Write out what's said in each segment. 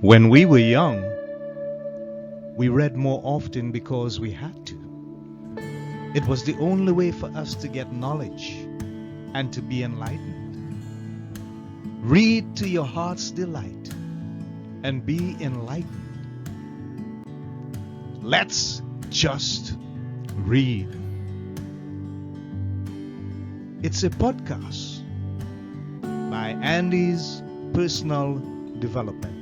When we were young, we read more often because we had to. It was the only way for us to get knowledge and to be enlightened. Read to your heart's delight and be enlightened. Let's just read. It's a podcast by Andy's Personal Development.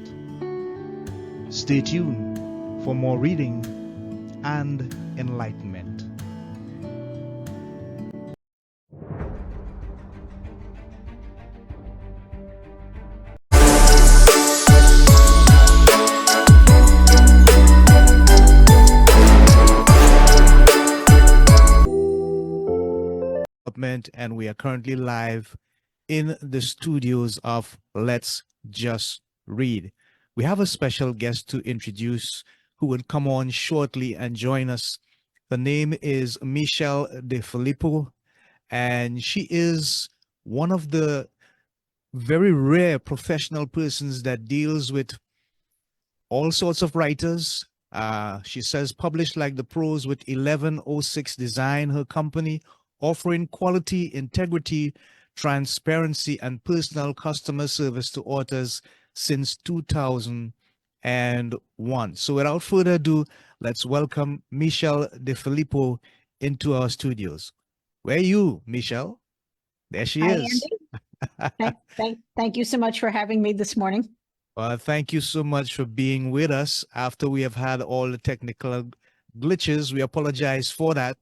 Stay tuned for more reading and enlightenment. And we are currently live in the studios of Let's Just Read. We have a special guest to introduce who will come on shortly and join us. The name is Michele Defilippo, and she is one of the very rare professional persons that deals with all sorts of writers. She says published like the pros with 1106 Design, her company, offering quality, integrity, transparency, and personal customer service to authors since 2001. So without further ado, let's welcome Michele Defilippo into our studios. Where are you, Michele? There she Hi, is. Andy. Thank you so much for having me this morning. Well, thank you so much for being with us after we have had all the technical glitches. We apologize for that.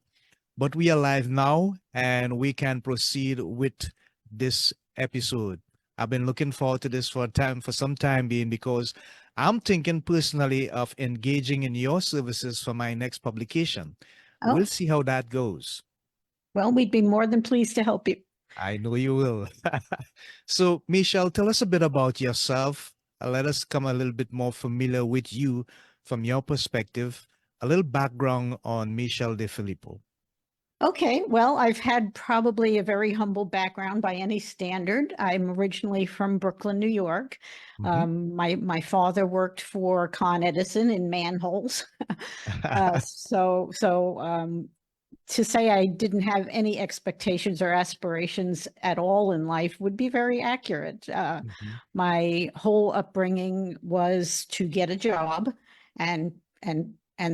But we are live now and we can proceed with this episode. I've been looking forward to this for some time being, because I'm thinking personally of engaging in your services for my next publication. Oh. We'll see how that goes. Well, we'd be more than pleased to help you. I know you will. So, Michele, tell us a bit about yourself. Let us come a little bit more familiar with you from your perspective. A little background on Michele Defilippo. Okay, well, I've had probably a very humble background by any standard. I'm originally from Brooklyn, New York. My father worked for Con Edison in manholes. To say I didn't have any expectations or aspirations at all in life would be very accurate. My whole upbringing was to get a job and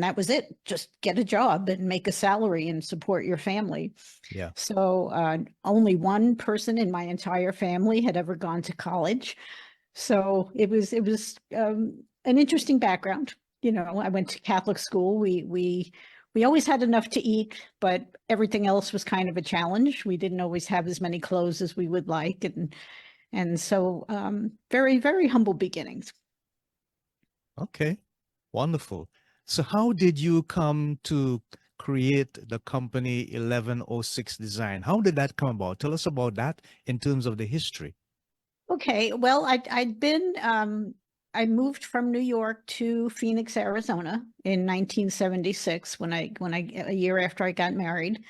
that was it. Just get a job and make a salary and support your family. Yeah. So only one person in my entire family had ever gone to college. So it was an interesting background. You know, I went to Catholic school. We always had enough to eat, but everything else was kind of a challenge. We didn't always have as many clothes as we would like. And so very, very humble beginnings. Okay, wonderful. So how did you come to create the company 1106 Design? How did that come about? Tell us about that in terms of the history. Okay, well, I moved from New York to Phoenix, Arizona in 1976 when a year after I got married.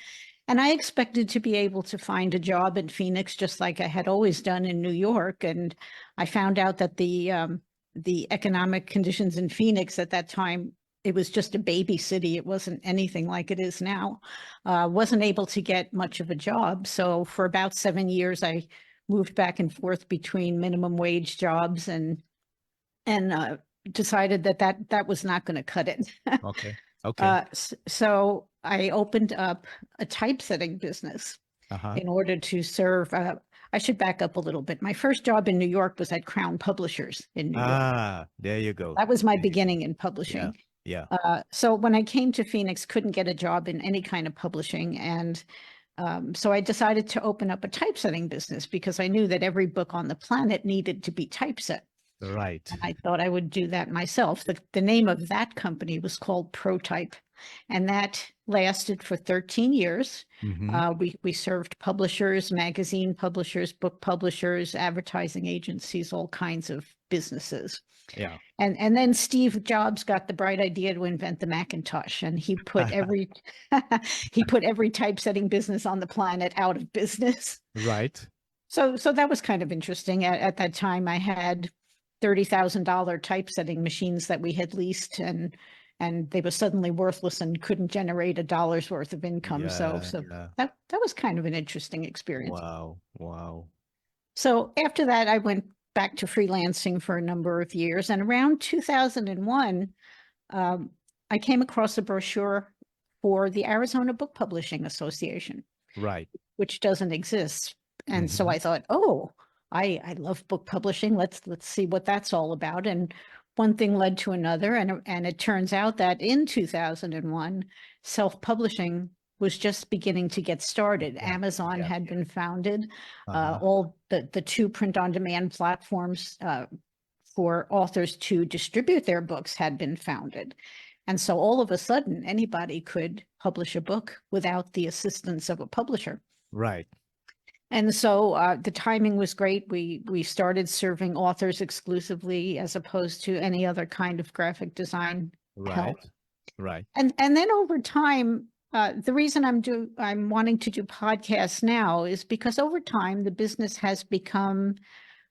And I expected to be able to find a job in Phoenix just like I had always done in New York. And I found out that the economic conditions in Phoenix at that time, it was just a baby city. It wasn't anything like it is now. Wasn't able to get much of a job. So for about 7 years, I moved back and forth between minimum wage jobs and decided that was not going to cut it. Okay. Okay. So I opened up a typesetting business in order to serve. I should back up a little bit. My first job in New York was at Crown Publishers in New York. Ah, there you go. That was my beginning in publishing. Yeah. So when I came to Phoenix, couldn't get a job in any kind of publishing. And so I decided to open up a typesetting business because I knew that every book on the planet needed to be typeset. Right. And I thought I would do that myself. The name of that company was called Protype, and that lasted for 13 years. We served publishers, magazine publishers, book publishers, advertising agencies, all kinds of businesses. Yeah. And then Steve Jobs got the bright idea to invent the Macintosh, and he put every typesetting business on the planet out of business. Right. So that was kind of interesting. At that time, I had $30,000 typesetting machines that we had leased, and they were suddenly worthless and couldn't generate a dollar's worth of income. So Yeah, yeah. that was kind of an interesting experience. Wow, wow. So after that, I went back to freelancing for a number of years. And around 2001, I came across a brochure for the Arizona Book Publishing Association, Right. which doesn't exist. And so Mhm. I thought, oh, I love book publishing. Let's see what that's all about. And one thing led to another. And it turns out that in 2001, self-publishing was just beginning to get started. Yeah, Amazon yeah. had been founded. Uh-huh. All the two print-on-demand platforms for authors to distribute their books had been founded. And so all of a sudden, anybody could publish a book without the assistance of a publisher. Right. And so the timing was great. We started serving authors exclusively as opposed to any other kind of graphic design help. Right. Right. And then over time, the reason I'm wanting to do podcasts now is because over time the business has become,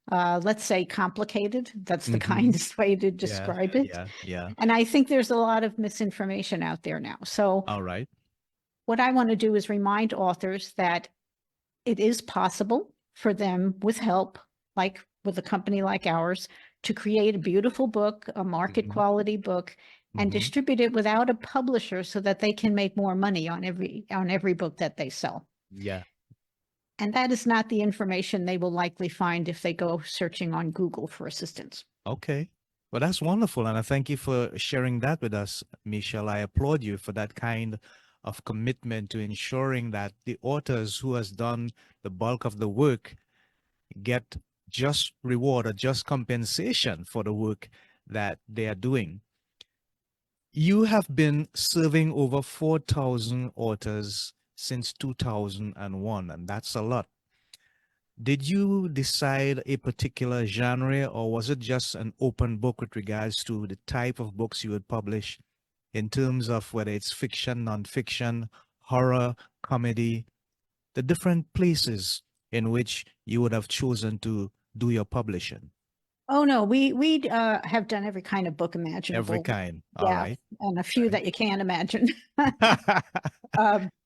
let's say, complicated. That's the Mhm. kindest way to Yeah, describe it. yeah, yeah. And I think there's a lot of misinformation out there now. So All right. what I want to do is remind authors that it is possible for them, with help, like with a company like ours, to create a beautiful book, a market Mhm. quality book, and Mhm. distribute it without a publisher so that they can make more money on every book that they sell. Yeah. And that is not the information they will likely find if they go searching on Google for assistance. Okay. Well, that's wonderful. And I thank you for sharing that with us, Michelle. I applaud you for that kind of commitment to ensuring that the authors who has done the bulk of the work get just reward or just compensation for the work that they are doing. You have been serving over 4,000 authors since 2001, and that's a lot. Did you decide a particular genre, or was it just an open book with regards to the type of books you would publish in terms of whether it's fiction, nonfiction, horror, comedy, the different places in which you would have chosen to do your publishing? Oh no, we have done every kind of book Every imaginable. kind. All Yeah, right. and a few that you can't imagine.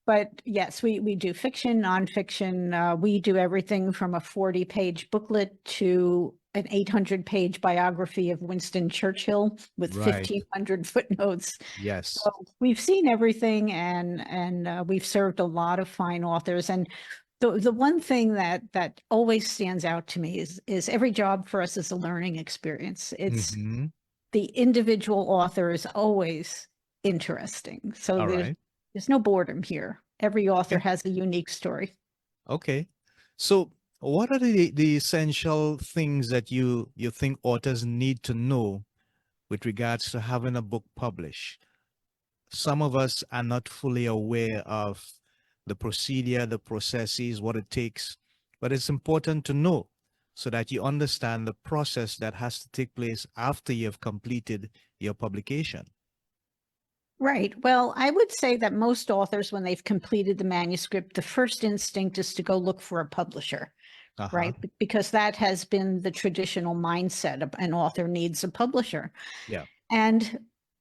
But yes, we do fiction, nonfiction. We do everything from a 40-page booklet to an 800-page biography of Winston Churchill with Right. 1,500 footnotes. Yes. So we've seen everything, and we've served a lot of fine authors. And the one thing that always stands out to me is every job for us is a learning experience. It's Mm-hmm. the individual author is always interesting. So All right. there's no boredom here. Every author Okay. has a unique story. Okay. So what are the essential things that you think authors need to know with regards to having a book published? Some of us are not fully aware of the procedure, the processes, what it takes, but it's important to know so that you understand the process that has to take place after you've completed your publication. Right. Well, I would say that most authors, when they've completed the manuscript, the first instinct is to go look for a publisher, Uh-huh. right? Because that has been the traditional mindset of an author needs a publisher. Yeah. And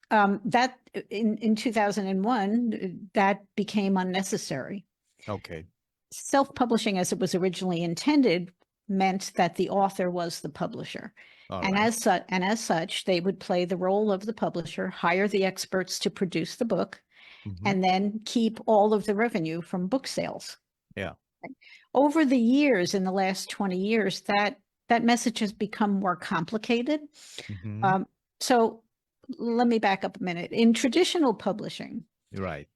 that in 2001, that became unnecessary. Okay. Self-publishing, as it was originally intended, meant that the author was the publisher. All And right. as such, they would play the role of the publisher, hire the experts to produce the book, Mm-hmm. and then keep all of the revenue from book sales. Yeah. Over the years, in the last 20 years, that message has become more complicated. Mm-hmm. So let me back up a minute. In traditional publishing, Right.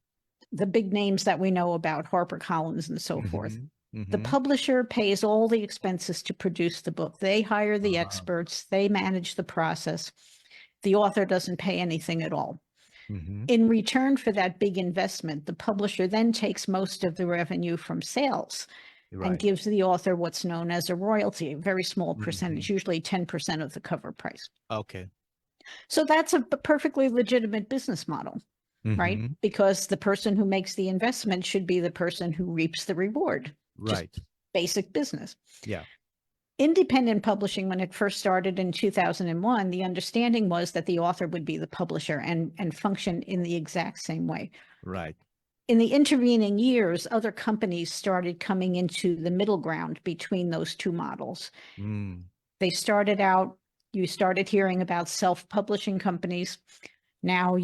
the big names that we know about, HarperCollins and so forth, Mm-hmm. the Mm-hmm. publisher pays all the expenses to produce the book. They hire the Uh, experts, they manage the process. The author doesn't pay anything at all. mm-hmm. In return for that big investment, the publisher then takes most of the revenue from sales and Right. gives the author what's known as a royalty, a very small percentage, Mm-hmm. usually 10% of the cover price. Okay. So that's a perfectly legitimate business model, right? Mm-hmm. Because the person who makes the investment should be the person who reaps the reward. Just Right. basic business. Yeah. Independent publishing, when it first started in 2001, the understanding was that the author would be the publisher and function in the exact same way. Right. In the intervening years, other companies started coming into the middle ground between those two models. Mm. They started out, you started hearing about self-publishing companies. Now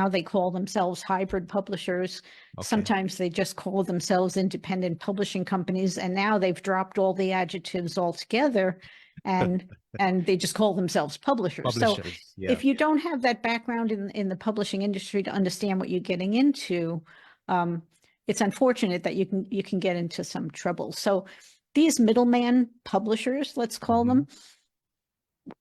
they call themselves hybrid publishers. Okay. Sometimes they just call themselves independent publishing companies, and now they've dropped all the adjectives altogether and they just call themselves publishers. So Publishers. Yeah. if you don't have that background in the publishing industry to understand what you're getting into, it's unfortunate that you can get into some trouble. So these middleman publishers, let's call them,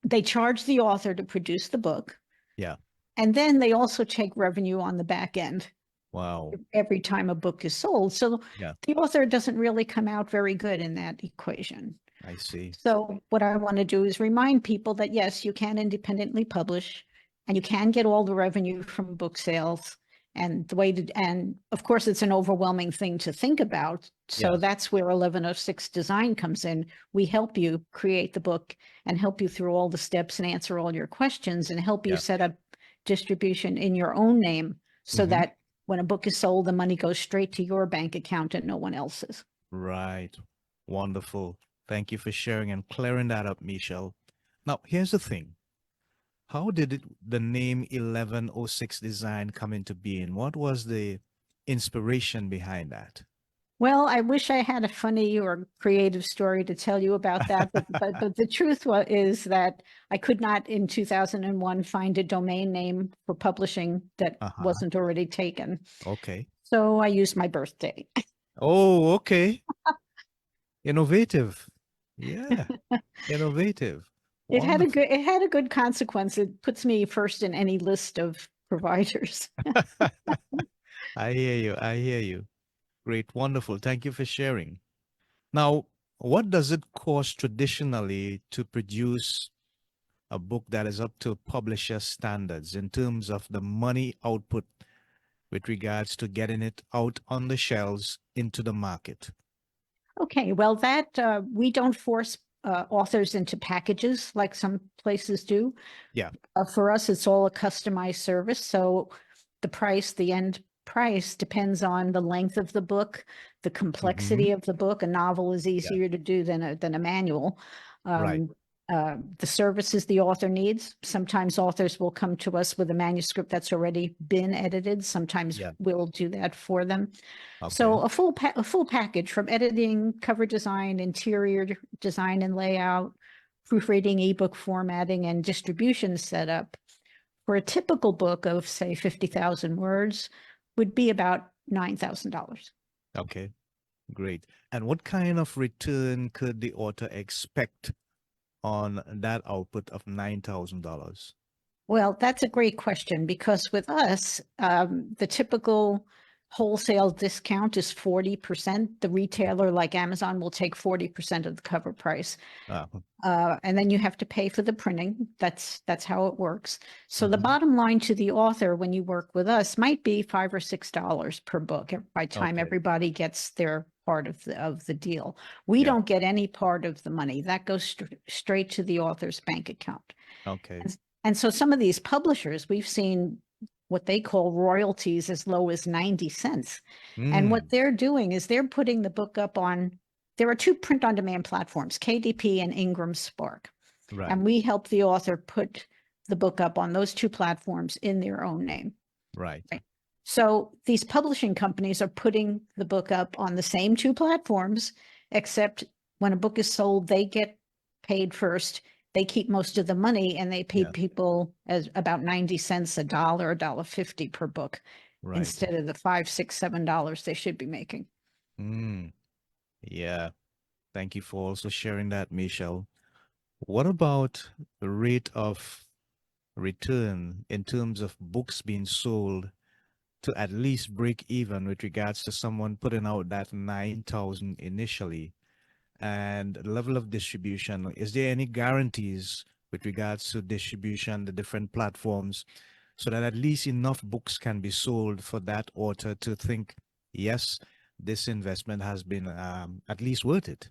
they charge the author to produce the book. Yeah. And then they also take revenue on the back end. Wow. Every time a book is sold. So Yeah. the author doesn't really come out very good in that equation. I see. So what I want to do is remind people that, yes, you can independently publish and you can get all the revenue from book sales. And and of course, it's an overwhelming thing to think about. So Yeah. that's where 1106 design comes in. We help you create the book and help you through all the steps and answer all your questions and help you set up distribution in your own name so that when a book is sold, the money goes straight to your bank account and no one else's. Right. Wonderful. Thank you for sharing and clearing that up, Michele. Now, here's the thing. How did the name 1106 design come into being? What was the inspiration behind that? Well, I wish I had a funny or creative story to tell you about that, but the truth is that I could not in 2001 find a domain name for publishing that wasn't already taken. Okay. So I used my birthday. Oh, okay. Innovative. Yeah. Innovative. It had Wonderful. a good consequence. It puts me first in any list of providers. I hear you. I hear you. Great. Wonderful. Thank you for sharing. Now, what does it cost traditionally to produce a book that is up to publisher standards in terms of the money output with regards to getting it out on the shelves into the market? Okay, well, that we don't force authors into packages like some places do. Yeah. For us, it's all a customized service. So the end price depends on the length of the book, the complexity of the book. A novel is easier to do than a manual. Right. The services the author needs. Sometimes authors will come to us with a manuscript that's already been edited. Sometimes we'll do that for them. Okay. So a full package from editing, cover design, interior design and layout, proofreading, ebook formatting, and distribution setup for a typical book of, say, 50,000 words would be about $9,000. Okay, great. And what kind of return could the author expect on that output of $9,000? Well, that's a great question because with us, the typical wholesale discount is 40%. The retailer like Amazon will take 40% of the cover price. And then you have to pay for the printing. That's how it works. So the bottom line to the author when you work with us might be $5 or $6 per book by time everybody gets their part of the deal. We don't get any part of the money. That goes straight to the author's bank account. Okay. And so some of these publishers, we've seen what they call royalties as low as 90 cents. And what they're doing is they're putting the book up on, there are two print-on-demand platforms, KDP and Ingram Spark. Right. And we help the author put the book up on those two platforms in their own name. Right. So these publishing companies are putting the book up on the same two platforms, except when a book is sold, they get paid first. They keep most of the money and they pay people as about 90 cents, $1.50 per book, instead of the $5, $6, $7 they should be making. Yeah. Thank you for also sharing that, Michele. What about the rate of return in terms of books being sold to at least break even with regards to someone putting out that 9,000 initially? And the level of distribution, is there any guarantees with regards to distribution, the different platforms, so that at least enough books can be sold for that author to think, yes, this investment has been at least worth it?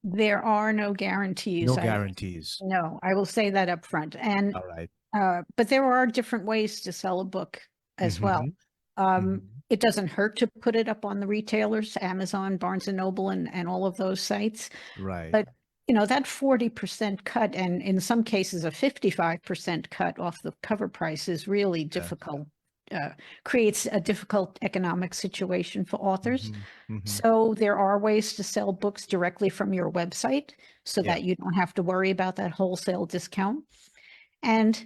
There are no guarantees. No guarantees. No, I will say that up front. And All right. but there are different ways to sell a book as well. Mm-hmm. It doesn't hurt to put it up on the retailers, Amazon, Barnes and Noble, and all of those sites. Right. But that 40% cut, and in some cases a 55% cut off the cover price, is really Yeah. difficult. Creates a difficult economic situation for authors. Mm-hmm. Mm-hmm. So there are ways to sell books directly from your website so Yeah. that you don't have to worry about that wholesale discount. And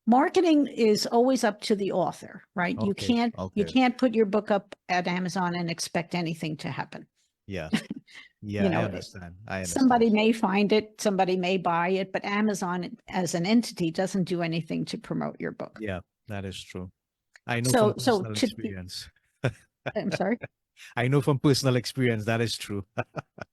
marketing is always up to the author, right? You Okay. Okay. can't put your book up at Amazon and expect anything to happen. Yeah. You Yeah. I know, understand. I understand. somebody may find it, somebody may buy it, but Amazon as an entity doesn't do anything to promote your book. Yeah. That is true. I know from So personal to, experience. I'm sorry. I know from personal experience that is true.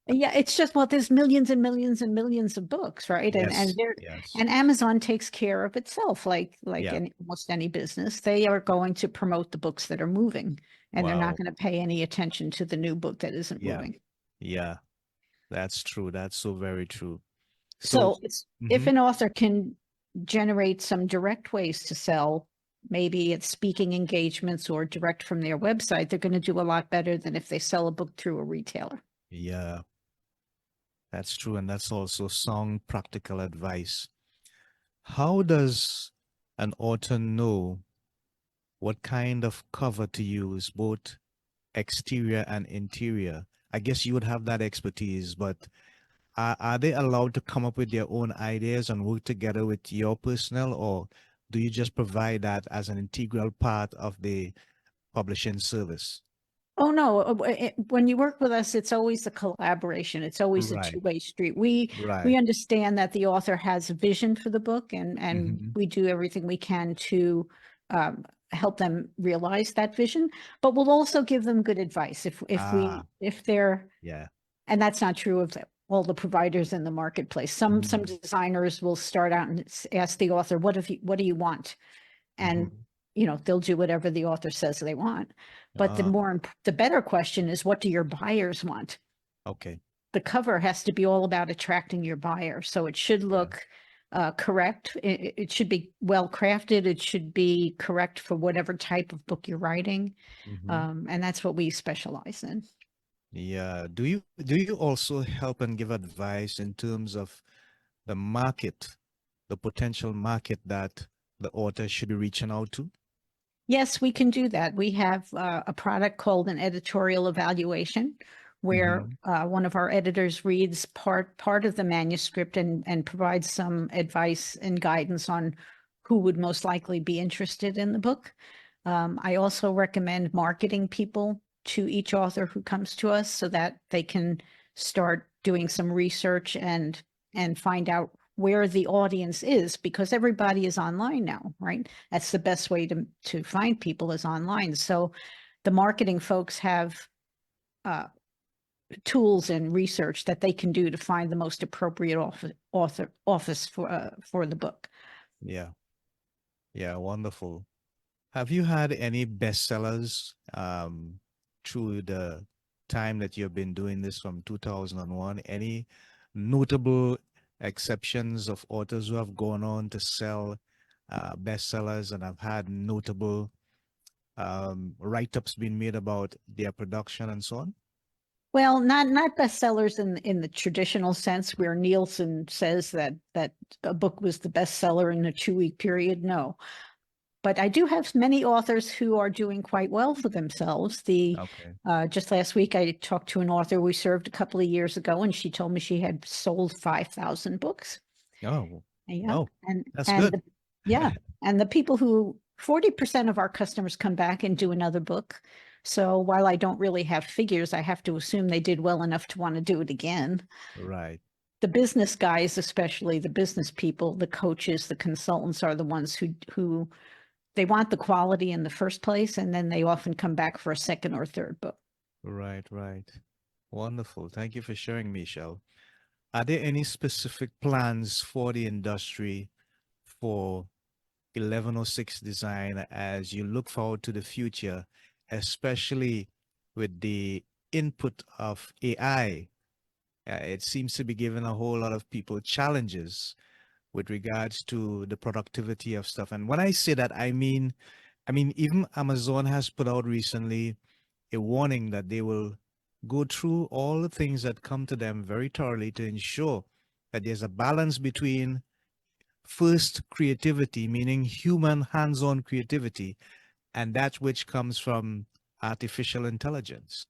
Yeah, it's just, well, there's millions and millions and millions of books, right? Yes. Yes. And Amazon takes care of itself, like Yeah. almost any business. They are going to promote the books that are moving, and they're not Wow. going to pay any attention to the new book that isn't Yeah. moving. Yeah. That's true. That's so very true. So, So if mhm. an author can generate some direct ways to sell, maybe it's speaking engagements or direct from their website, they're going to do a lot better than if they sell a book through a retailer. Yeah, that's true. And that's also sound practical advice. How does an author know what kind of cover to use, both exterior and interior? I guess you would have that expertise, but are they allowed to come up with their own ideas and work together with your personnel, or do you just provide that as an integral part of the publishing service? Oh no, when you work with us, it's always a collaboration. It's always a Right, two-way street. We right. understand that the author has a vision for the book, and Hmm. we do everything we can to help them realize that vision. But we'll also give them good advice Ah, if they're, yeah. and that's not true of all the providers in the marketplace. Some Mm-hmm. designers will start out and ask the author, what do you want? And Mm-hmm. they'll do whatever the author says they want. But Ah, the better question is, what do your buyers want? okay. The cover has to be all about attracting your buyer. So it should Yeah. look correct. It should be well crafted. It should be correct for whatever type of book you're writing. Mm-hmm. And that's what we specialize in. Yeah. Do you also help and give advice in terms of the market, the potential market that the author should be reaching out to? Yes, we can do that. We have a product called an editorial evaluation, where Mm-hmm. one of our editors reads part of the manuscript and provides some advice and guidance on who would most likely be interested in the book. I also recommend marketing people to each author who comes to us so that they can start doing some research and find out where the audience is, because everybody is online now, right? That's the best way to find people, is online. So the marketing folks have uh, tools and research that they can do to find the most appropriate office for the book. Yeah. Yeah. Wonderful. Have you had any bestsellers through the time that you've been doing this from 2001? Any notable exceptions of authors who have gone on to sell bestsellers and have had notable write-ups being made about their production and so on? Well, not bestsellers in the traditional sense, where Nielsen says that a book was the bestseller in a 2-week period. No, but I do have many authors who are doing quite well for themselves. Okay. Just last week, I talked to an author we served a couple of years ago, and she told me she had sold 5,000 books. Oh, Yeah, wow. and That's and good. the, yeah, and the people who 40% of our customers come back and do another book. So while I don't really have figures, I have to assume they did well enough to want to do it again. Right. The business guys, especially the business people, the coaches, the consultants, are the ones who they want the quality in the first place, and then they often come back for a second or third book. Right, right. Wonderful. Thank you for sharing, Michelle. Are there any specific plans for the industry for 1106 design as you look forward to the future, especially with the input of AI It seems to be giving a whole lot of people challenges with regards to the productivity of stuff. And when I say that, I mean, even Amazon has put out recently a warning that they will go through all the things that come to them very thoroughly to ensure that there's a balance between first creativity, meaning human hands-on creativity, and that which comes from artificial intelligence.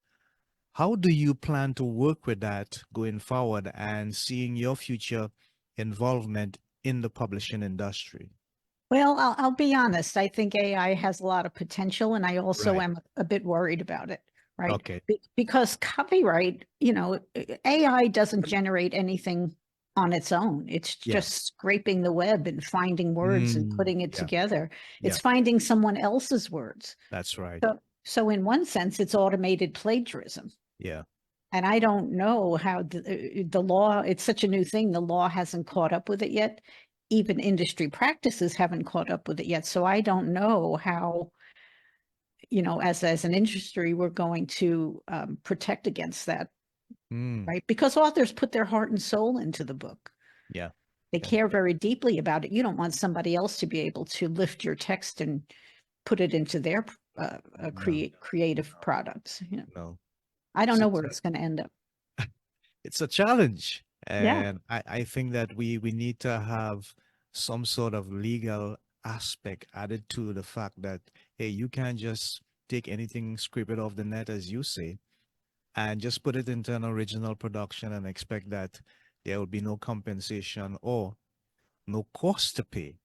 How do you plan to work with that going forward and seeing your future involvement in the publishing industry? Well, I'll be honest. I think AI has a lot of potential, and I also Right. am a bit worried about it, right? Okay. Because copyright, AI doesn't generate anything on its own. It's just Yes. scraping the web and finding words and putting it Yeah. together. Yeah. It's finding someone else's words. That's right. So in one sense, it's automated plagiarism. Yeah. And I don't know how the law, it's such a new thing, the law hasn't caught up with it yet. Even industry practices haven't caught up with it yet. So I don't know how, as an industry, we're going to protect against that, Mm. right? Because authors put their heart and soul into the book. Yeah. They Yeah. care very deeply about it. You don't want somebody else to be able to lift your text and put it into their No. creative products. No. I don't It's know a, where it's going to end up. it's a challenge. Yeah. And I think that we need to have some sort of legal aspect added to the fact that, hey, you can't just take anything, scrape it off the net, as you say, and just put it into an original production and expect that there will be no compensation or no cost to pay,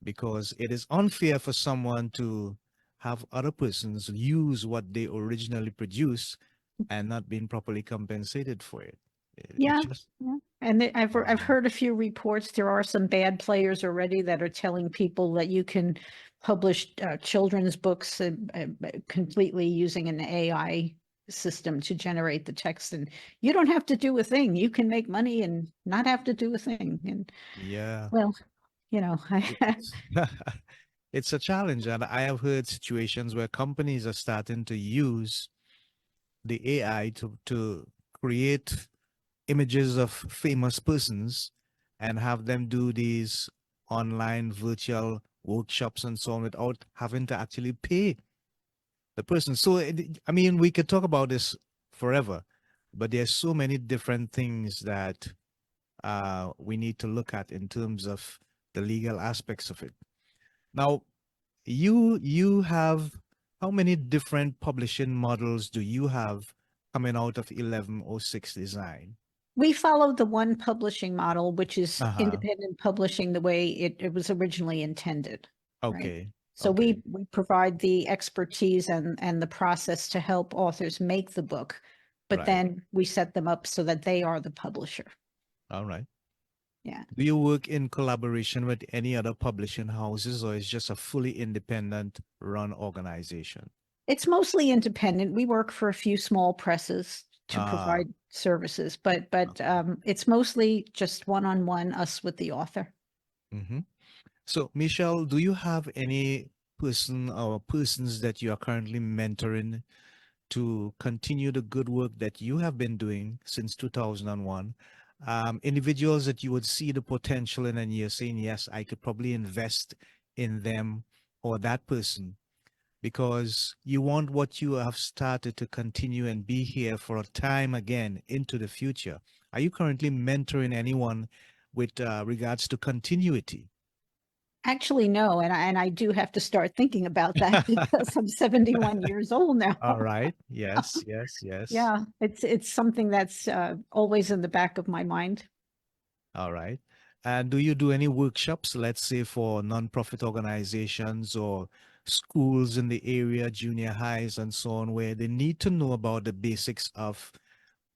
because it is unfair for someone to have other persons use what they originally produced and not being properly compensated for it. It's Yeah, just yeah. And I've um, heard a few reports. There are some bad players already that are telling people that you can publish children's books completely using an AI system to generate the text, and you don't have to do a thing. You can make money and not have to do a thing. And yeah, well, it's it's a challenge, and I have heard situations where companies are starting to use the AI to create images of famous persons and have them do these online virtual workshops and so on without having to actually pay the person. So, I mean, we could talk about this forever, but there's so many different things that we need to look at in terms of the legal aspects of it. Now, you have how many different publishing models do you have coming out of 1106 design? we follow the one publishing model, which is Uh-huh. independent publishing the way it was originally intended, right? Okay. So Okay. we provide the expertise and the process to help authors make the book, but Right. then we set them up so that they are the publisher. All right. Yeah. Do you work in collaboration with any other publishing houses, or is just a fully independent run organization? It's mostly independent. We work for a few small presses to Ah, provide services, but okay. it's mostly just one-on-one, us with the author. Mm-hmm. So, Michelle, do you have any person or persons that you are currently mentoring to continue the good work that you have been doing since 2001? Individuals that you would see the potential in and you're saying, yes, I could probably invest in them or that person because you want what you have started to continue and be here for a time again into the future. Are you currently mentoring anyone with regards to continuity? Actually, no, and I do have to start thinking about that because I'm 71 years old now. All right. Yes, yes, yes. Yeah, it's something that's always in the back of my mind. All right. And do you do any workshops, let's say for nonprofit organizations or schools in the area, junior highs and so on, where they need to know about the basics of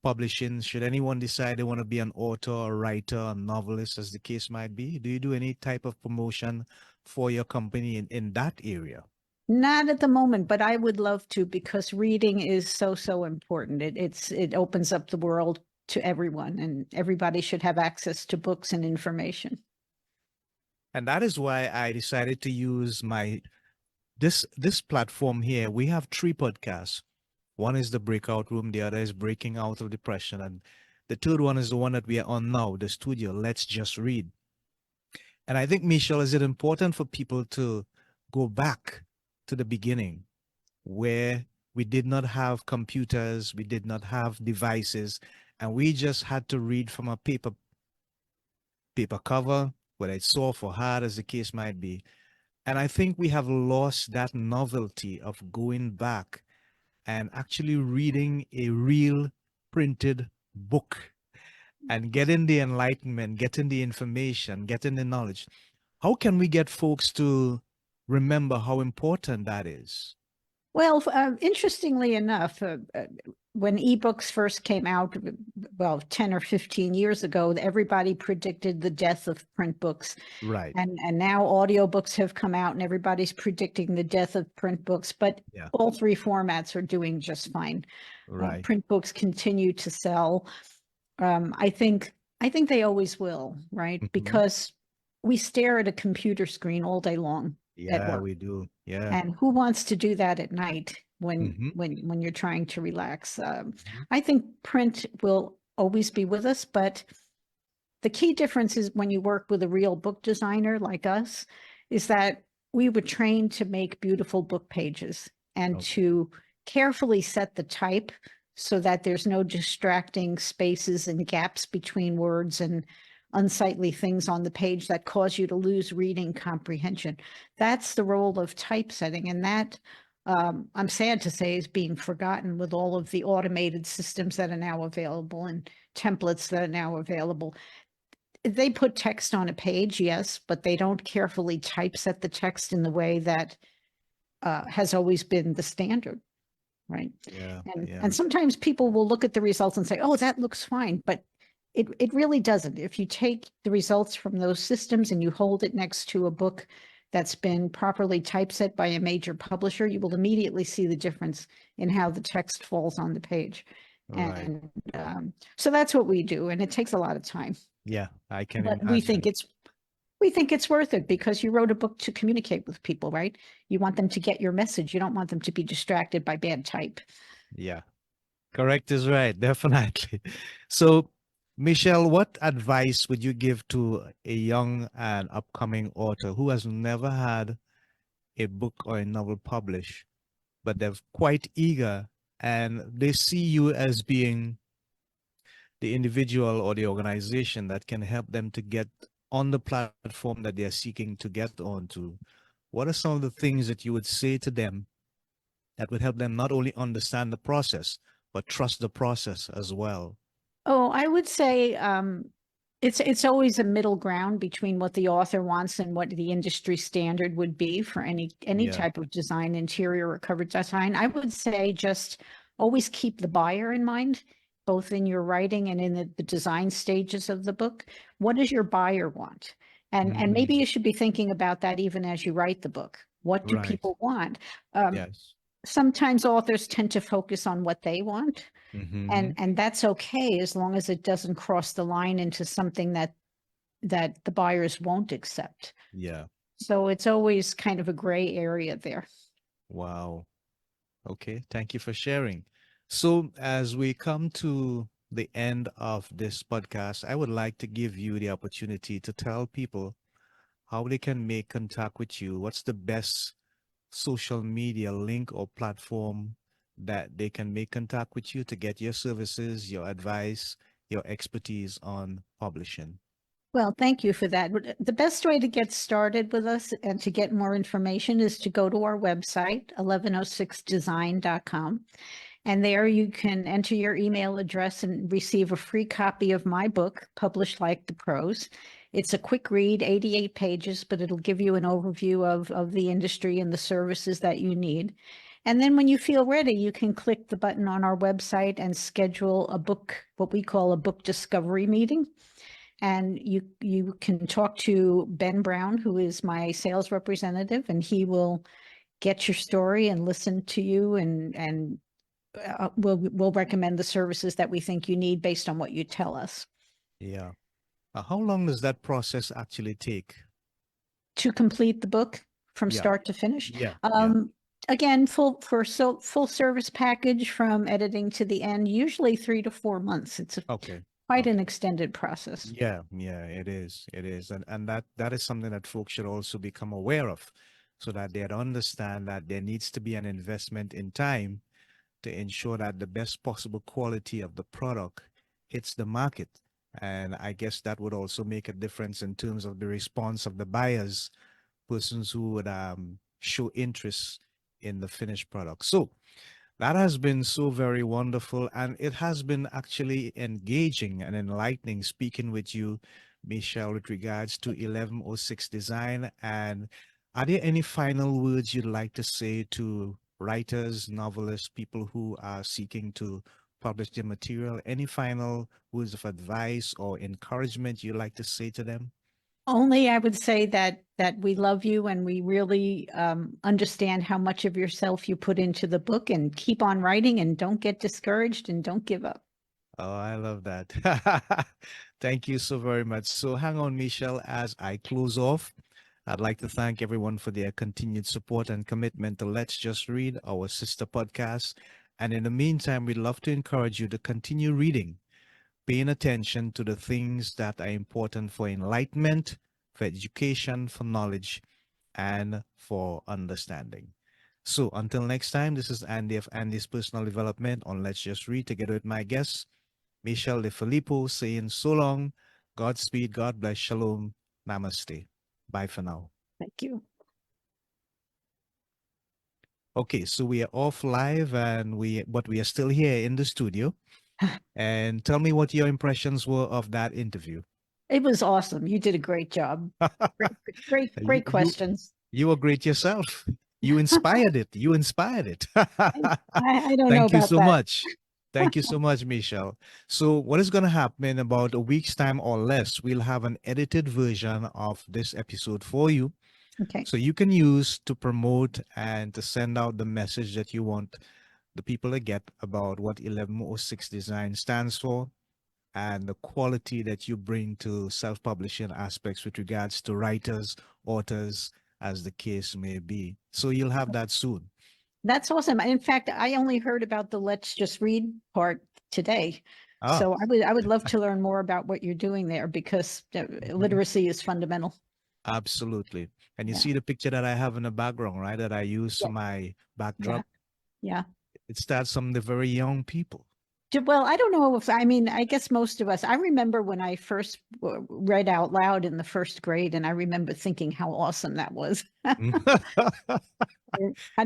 publishing? Should anyone decide they want to be an author, a writer, a novelist, as the case might be? Do you do any type of promotion for your company in that area? Not at the moment, but I would love to because reading is so important. It opens up the world to everyone, and everybody should have access to books and information. And that is why I decided to use my this platform here. We have three podcasts. One is the breakout room, the other is breaking out of depression. And The third one is the one that we are on now, the studio, Let's Just Read. And I think, Michelle, is it important for people to go back to the beginning where we did not have computers, we did not have devices, and we just had to read from a paper cover, whether it's soft or hard as the case might be. And I think we have lost that novelty of going back and actually reading a real printed book and getting the enlightenment, getting the information, getting the knowledge. How can we get folks to remember how important that is? Well, interestingly enough, when ebooks first came out, well, 10 or 15 years ago, everybody predicted the death of print books. Right. And now audiobooks have come out and everybody's predicting the death of print books, but Yeah. all three formats are doing just fine. Right. Print books continue to sell. I think they always will, right? Mhm. Because we stare at a computer screen all day long at Yeah, work. we do. Yeah. And who wants to do that at night when Mhm. when you're trying to relax? Mhm. I think print will always be with us, but the key difference is when you work with a real book designer like us, is that we were trained to make beautiful book pages and Okay. to carefully set the type so that there's no distracting spaces and gaps between words and unsightly things on the page that cause you to lose reading comprehension. That's the role of typesetting, and that I'm sad to say is being forgotten with all of the automated systems that are now available and templates that are now available. They put text on a page, yes, but they don't carefully typeset the text in the way that has always been the standard, right? Yeah. And Yeah. and sometimes people will look at the results and say, "Oh, that looks fine," but it really doesn't. If you take the results from those systems and you hold it next to a book that's been properly typeset by a major publisher, you will immediately see the difference in how the text falls on the page. Right. And so that's what we do, and it takes a lot of time. Yeah, I can But we think imagine. it's worth it because you wrote a book to communicate with people, right? You want them to get your message. You don't want them to be distracted by bad type. Yeah. Correct is right, definitely. So, Michelle, what advice would you give to a young and upcoming author who has never had a book or a novel published, but they're quite eager and they see you as being the individual or the organization that can help them to get on the platform that they're seeking to get onto? What are some of the things that you would say to them that would help them not only understand the process, but trust the process as well? Oh, I would say it's always a middle ground between what the author wants and what the industry standard would be for any Yeah. type of design, interior or cover design. I would say just always keep the buyer in mind, both in your writing and in the design stages of the book. What does your buyer want? And maybe Mm, you should be thinking about that even as you write the book. What do right. people want? Um, Yes. Sometimes authors tend to focus on what they want, Hmm. and that's okay as long as it doesn't cross the line into something that the buyers won't accept. Yeah. So it's always kind of a gray area there. Wow. Okay. Thank you for sharing. So, as we come to the end of this podcast, I would like to give you the opportunity to tell people how they can make contact with you. What's the best social media link or platform that they can make contact with you to get your services, your advice, your expertise on publishing? Well, thank you for that. The best way to get started with us and to get more information is to go to our website, 1106design.com. And there you can enter your email address and receive a free copy of my book, Published Like the Pros. It's a quick read, 88 pages, but it'll give you an overview of the industry and the services that you need. And then when you feel ready, you can click the button on our website and schedule a book, what we call a book discovery meeting. And you can talk to Ben Brown, who is my sales representative, and he will get your story and listen to you and we'll recommend the services that we think you need based on what you tell us. Yeah. How long does that process actually take? To complete the book from Yeah. start to finish. Yeah. Yeah. Again, full service package from editing to the end, usually 3 to 4 months. Okay. quite an Okay. extended process. Yeah, yeah, it is. It is. And that is something that folks should also become aware of so that they'd understand that there needs to be an investment in time to ensure that the best possible quality of the product hits the market. And I guess that would also make a difference in terms of the response of the buyers, persons who would show interest in the finished product. So that has been so very wonderful, and it has been actually engaging and enlightening speaking with you, Michelle, with regards to 1106 design. And are there any final words you'd like to say to writers, novelists, people who are seeking to publish their material? Any final words of advice or encouragement you'd like to say to them? Only I would say that we love you and we really understand how much of yourself you put into the book, and keep on writing and don't get discouraged and don't give up. Oh, I love that. Thank you so very much. So hang on, Michelle, as I close off. I'd like to thank everyone for their continued support and commitment to Let's Just Read, our sister podcast. And in the meantime, we'd love to encourage you to continue reading, paying attention to the things that are important for enlightenment, for education, for knowledge, and for understanding. So until next time, this is Andy of Andy's Personal Development on Let's Just Read, together with my guests, Michele Defilippo, saying so long, Godspeed, God bless, Shalom, Namaste. Bye for now. Thank you. Okay, so we are off live, but we are still here in the studio. And tell me what your impressions were of that interview. It was awesome. You did a great job. Great, great, you, great you questions. you were great yourself. You inspired it. You inspired it. I don't know Thank you about so that. much. Thank you so much, Michelle. So what is going to happen in about a week's time or less? We'll have an edited version of this episode for you. Okay. So you can use to promote and to send out the message that you want the people to get about what 1106 design stands for and the quality that you bring to self-publishing aspects with regards to writers, authors, as the case may be. So you'll have that soon. That's awesome. In fact, I only heard about the Let's Just Read part today. Ah, So I would love to learn more about what you're doing there, because mhm, literacy is fundamental. absolutely. And you Yeah. see the picture that I have in the background, right? That I use for Yeah. my Yeah. backdrop. Yeah. It starts from the very young people. Well, I don't know if, I mean, I guess most of us, I remember when I first read out loud in the first grade, and I remember thinking how awesome that was. I don't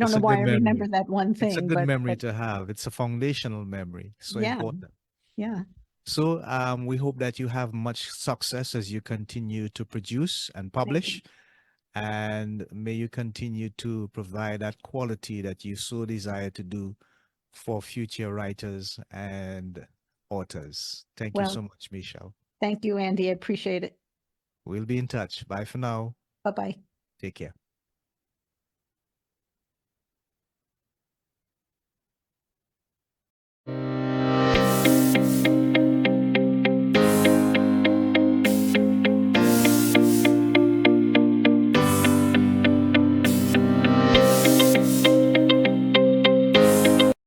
It's know a why good I remember memory. that one It's a thing, good memory but to have. It's a foundational memory. So yeah, important. yeah. So we hope that you have much success as you continue to produce and Thank you. publish, and may you continue to provide that quality that you so desire to do for future writers and authors. Thank you Well, so much, Michelle. thank you, Andy. I appreciate it. We'll be in touch. Bye for now. Bye-bye. Take care.